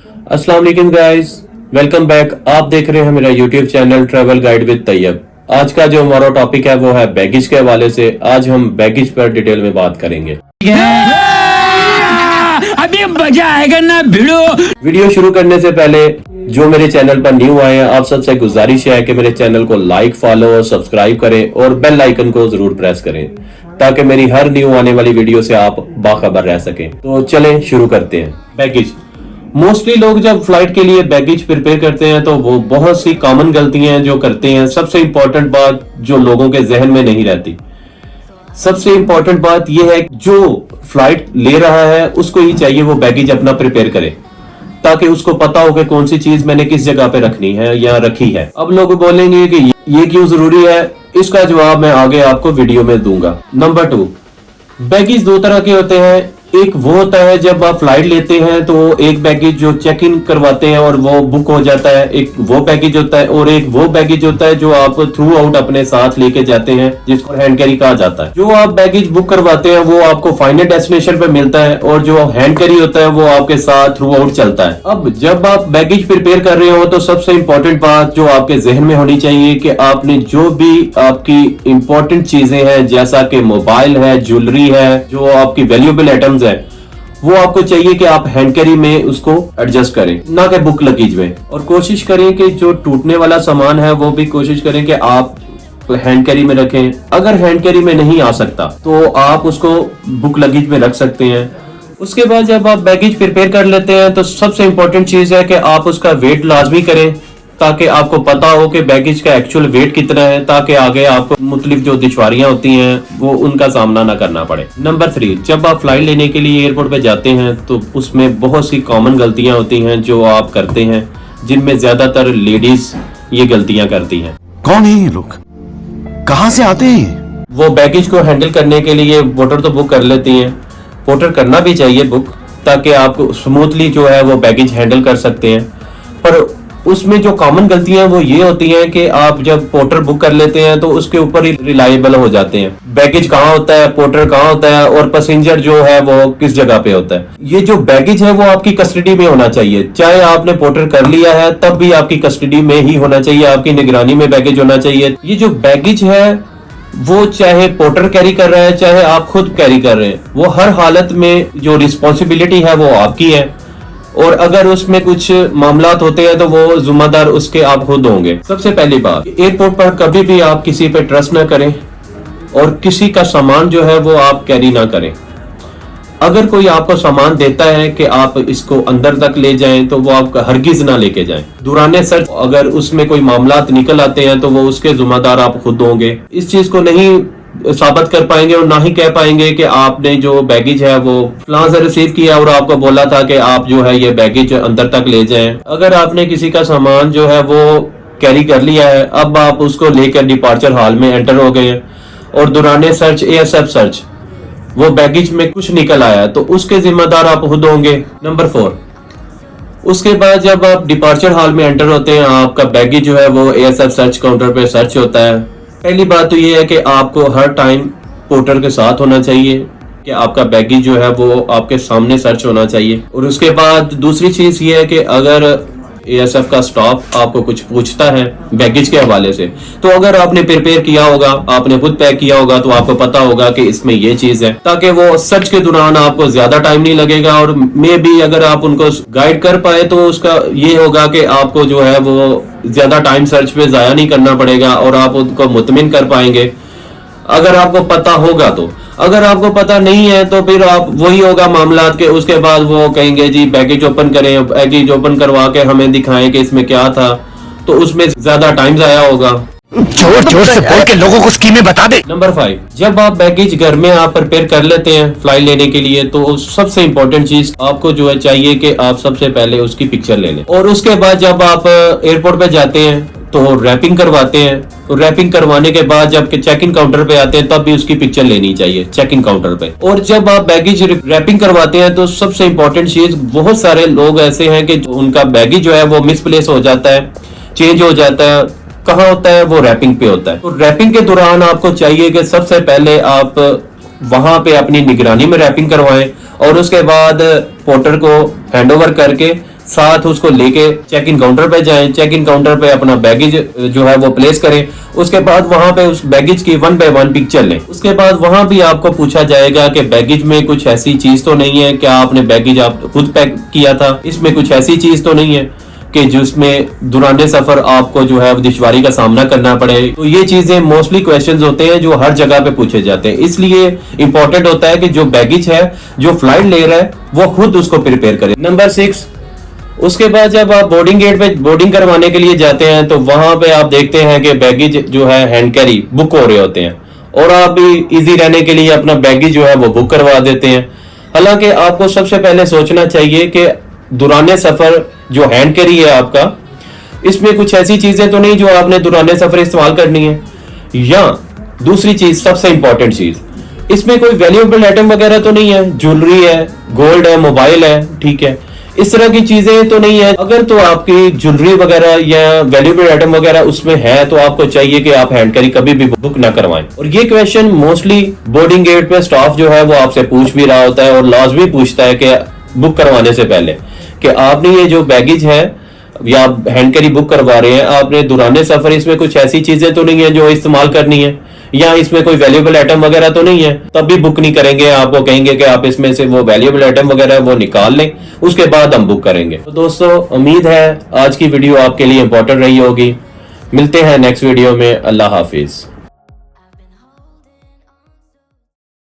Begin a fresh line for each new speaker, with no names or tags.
अस्सलाम वालेकुम guys, welcome back. आप देख रहे हैं मेरा YouTube channel travel guide with Tayyab. आज का जो हमारा टॉपिक है वो है बैगेज के हवाले से। आज हम बैगेज पर डिटेल में बात करेंगे।
अभी मजा आएगा ना भिड़ो।
वीडियो शुरू करने से पहले जो मेरे चैनल पर न्यू आए हैं, आप सबसे गुजारिश है कि मेरे चैनल को लाइक, फॉलो और सब्सक्राइब करें और बेल आइकन को जरूर प्रेस करें ताकि मेरी हर न्यू आने वाली वीडियो से आप बाखबर रह सकें। तो चलें शुरू करते हैं। बैगेज, मोस्टली लोग जब फ्लाइट के लिए बैगेज प्रिपेयर करते हैं तो वो बहुत सी कॉमन गलतियां जो करते हैं। सबसे इंपॉर्टेंट बात जो लोगों के जहन में नहीं रहती, सबसे इंपॉर्टेंट बात यह है जो फ्लाइट ले रहा है उसको ही चाहिए वो बैगेज अपना प्रिपेयर करे ताकि उसको पता हो कि कौन सी चीज मैंने किस जगह पे रखनी है या रखी है। अब लोग बोलेंगे कि ये क्यों जरूरी है, इसका जवाब मैं आगे आपको वीडियो में दूंगा। नंबर 2, बैगेज दो तरह के होते हैं। एक वो होता है जब आप फ्लाइट लेते हैं तो एक बैगेज जो चेक इन करवाते हैं और वो बुक हो जाता है, एक वो बैगेज होता है। और एक वो बैगेज होता है जो आप थ्रू आउट अपने साथ लेके जाते हैं, जिसको हैंड कैरी कहा जाता है। जो आप बैगेज बुक करवाते हैं वो आपको फाइनल डेस्टिनेशन पे मिलता है और जो हैंड कैरी होता है वो आपके साथ थ्रू आउट चलता है। अब जब आप बैगेज प्रिपेयर कर रहे हो तो सबसे इंपॉर्टेंट बात जो आपके जहन में होनी चाहिए कि आपने जो भी आपकी इंपॉर्टेंट चीजें हैं जैसा कि मोबाइल है, ज्वेलरी है, जो आपकी वैल्यूएबल आइटम्स है, वो आपको चाहिए कि आप हैंड कैरी में उसको एडजस्ट करें, ना कि बुक लगेज में। और कोशिश करें कि जो टूटने वाला सामान है वो भी कोशिश करें कि आप हैंड कैरी में रखें। अगर हैंड कैरी में नहीं आ सकता तो आप उसको बुक लगेज में रख सकते हैं। उसके बाद जब आप बैगेज प्रिपेयर कर लेते हैं तो सबसे इंपॉर्टेंट चीज है कि आप उसका वेट लाजमी करें ताकि आपको पता हो कि बैगेज का एक्चुअल वेट कितना है, ताकि आगे आपको मुख्तलिफ जो दुश्वारियां होती हैं वो उनका सामना ना करना पड़े। नंबर 3, जब आप फ्लाइट लेने के लिए एयरपोर्ट पे जाते हैं तो उसमें बहुत सी कॉमन गलतियां होती हैं जो आप करते हैं, जिनमें ज्यादातर लेडीज ये गलतियां करती हैं।
कौन है ये लोग, कहां से आते हैं?
वो बैगेज को हैंडल करने के लिए पोर्टर तो बुक कर लेती हैं, पोर्टर करना भी चाहिए बुक ताकि आप स्मूथली जो है वो बैगेज हैंडल कर सकते हैं। पर उसमें जो कॉमन गलतियां वो ये होती हैं कि आप जब पोर्टर बुक कर लेते हैं तो उसके ऊपर ही रिलायबल हो जाते हैं। बैगेज कहाँ होता है, पोर्टर कहाँ होता है और पैसेंजर जो है वो किस जगह पे होता है। ये जो बैगेज है वो आपकी कस्टडी में होना चाहिए। चाहे आपने पोर्टर कर लिया है तब भी आपकी कस्टडी में ही होना चाहिए, आपकी निगरानी में बैगेज होना चाहिए। ये जो बैगेज है वो चाहे पोर्टर कैरी कर रहा है चाहे आप खुद कैरी कर रहे हैं, वो हर हालत में जो रिस्पॉन्सिबिलिटी है वो आपकी है। और अगर उसमें कुछ मामलात होते हैं तो वो जिम्मेदार उसके आप खुद होंगे। सबसे पहली बात, एयरपोर्ट पर कभी भी आप किसी पे ट्रस्ट ना करें और किसी का सामान जो है वो आप कैरी ना करें। अगर कोई आपको सामान देता है कि आप इसको अंदर तक ले जाएं तो वो आप हरगिज ना लेके जाएं। दुराने सर्च अगर उसमें कोई मामलात निकल आते हैं तो वो उसके जिम्मेदार आप खुद होंगे। इस चीज को नहीं साबित कर पाएंगे और ना ही कह पाएंगे कि आपने जो बैगेज है वो फलां से रिसीव किया और आपको बोला था कि आप जो है ये बैगेज अंदर तक ले जाएं। अगर आपने किसी का सामान जो है वो कैरी कर लिया है, अब आप उसको लेकर डिपार्चर हॉल में एंटर हो गए और दौरान सर्च ASF सर्च वो बैगेज में कुछ निकल आया तो उसके जिम्मेदार आप खुद होंगे। नंबर 4, उसके बाद जब आप डिपार्चर हॉल में एंटर होते हैं आपका बैगेज जो है वो ASF सर्च काउंटर पे सर्च होता है। पहली बात तो ये है कि आपको हर टाइम पोर्टर के साथ होना चाहिए कि आपका बैगेज जो है वो आपके सामने सर्च होना चाहिए। और उसके बाद दूसरी चीज ये है कि अगर ASF का स्टाफ आपको कुछ पूछता है बैगेज के हवाले से तो अगर आपने प्रिपेयर किया होगा, आपने खुद पैक किया होगा तो आपको पता होगा कि इसमें ये चीज है, ताकि वो सर्च के दौरान आपको ज्यादा टाइम नहीं लगेगा। और मे भी अगर आप उनको गाइड कर पाए तो उसका ये होगा कि आपको जो है वो ज्यादा टाइम सर्च पे जाया नहीं करना पड़ेगा और आप उनको मुतमिन कर पाएंगे अगर आपको पता होगा तो। अगर आपको पता नहीं है तो फिर आप वही होगा मामलात के, उसके बाद वो कहेंगे जी बैगेज ओपन करें, बैगेज ओपन करवा के हमें दिखाएं कि इसमें क्या था, तो उसमें ज्यादा टाइम जाया होगा।
जोर जोर से बोल के लोगों को स्कीमें बता दे।
नंबर 5, जब आप बैगेज घर में आप प्रिपेयर कर लेते हैं फ्लाइट लेने के लिए तो सबसे इंपॉर्टेंट चीज आपको जो है चाहिए कि आप सबसे पहले उसकी पिक्चर ले लें। और उसके बाद जब आप एयरपोर्ट पे जाते हैं तो रैपिंग करवाते हैं, तो रैपिंग करवाने के बाद जब चेक इन काउंटर पे आते हैं तब भी उसकी पिक्चर लेनी चाहिए चेक इन काउंटर पे। और जब आप बैगेज रैपिंग करवाते हैं तो सबसे इंपॉर्टेंट चीज, बहुत सारे लोग ऐसे हैं कि उनका बैगेज जो है वो मिसप्लेस हो जाता है, चेंज हो जाता है। कहाँ होता है वो रैपिंग पे होता है। तो रैपिंग के दौरान आपको चाहिए कि सबसे पहले आप वहां पे अपनी निगरानी में रैपिंग करवाएं और उसके बाद पोर्टर को हैंड ओवर करके साथ उसको लेके चेक इन काउंटर पे जाएं, चेक इन काउंटर पे अपना बैगेज जो है वो प्लेस करें। उसके बाद वहां पे उस बैगेज की 1 बाय 1 पिक्चर लें। उसके बाद वहां भी आपको पूछा जाएगा कि बैगेज में कुछ ऐसी चीज तो नहीं है, क्या आपने बैगेज आप खुद पैक किया था, इसमें कुछ ऐसी चीज तो नहीं है कि जिसमें दुराने सफर आपको जो है दुश्वारी का सामना करना पड़े। तो ये चीजें मोस्टली क्वेश्चंस होते हैं जो हर जगह पे पूछे जाते हैं, इसलिए इंपॉर्टेंट होता है कि जो बैगेज है, जो फ्लाइट ले रहा है, वो खुद उसको प्रिपेयर करे। नंबर 6, उसके बाद जब आप बोर्डिंग गेट पे बोर्डिंग करवाने के लिए जाते हैं तो वहां पे आप देखते हैं कि बैगेज जो है हैंड कैरी बुक हो रहे होते हैं और आप भी इजी रहने के लिए अपना बैगेज जो है वो बुक करवा देते हैं। हालांकि आपको सबसे पहले सोचना चाहिए कि दुराने सफर जो हैंड कैरी है आपका, इसमें कुछ ऐसी चीजें तो नहीं जो आपने दुराने सफर इस्तेमाल करनी है। या दूसरी चीज, सबसे इंपॉर्टेंट चीज, इसमें कोई वैल्यूएबल आइटम वगैरह तो नहीं है, ज्वेलरी है, गोल्ड है, मोबाइल है, ठीक है, इस तरह की चीजें तो नहीं है। अगर तो आपकी ज्वेलरी वगैरह या वैल्यूएबल आइटम वगैरह उसमें है तो आपको चाहिए कि आप हैंड कैरी कभी भी बुक ना करवाएं। और ये क्वेश्चन मोस्टली बोर्डिंग गेट पे स्टाफ जो है वो आपसे पूछ भी रहा होता है और लाजमी पूछता है कि बुक करवाने से पहले कि आपने ये जो बैगेज है या हैंड कैरी बुक करवा रहे हैं, आपने दुराने सफर इसमें कुछ ऐसी चीजें तो नहीं है जो इस्तेमाल करनी है, या इसमें कोई वैल्यूएबल आइटम वगैरह तो नहीं है, तब भी बुक नहीं करेंगे। आपको कहेंगे कि आप इसमें से वो वैल्यूएबल आइटम वगैरह वो निकाल लें, उसके बाद हम बुक करेंगे। तो दोस्तों, उम्मीद है आज की वीडियो आपके लिए इंपॉर्टेंट रही होगी। मिलते हैं नेक्स्ट वीडियो में। अल्लाह हाफिज।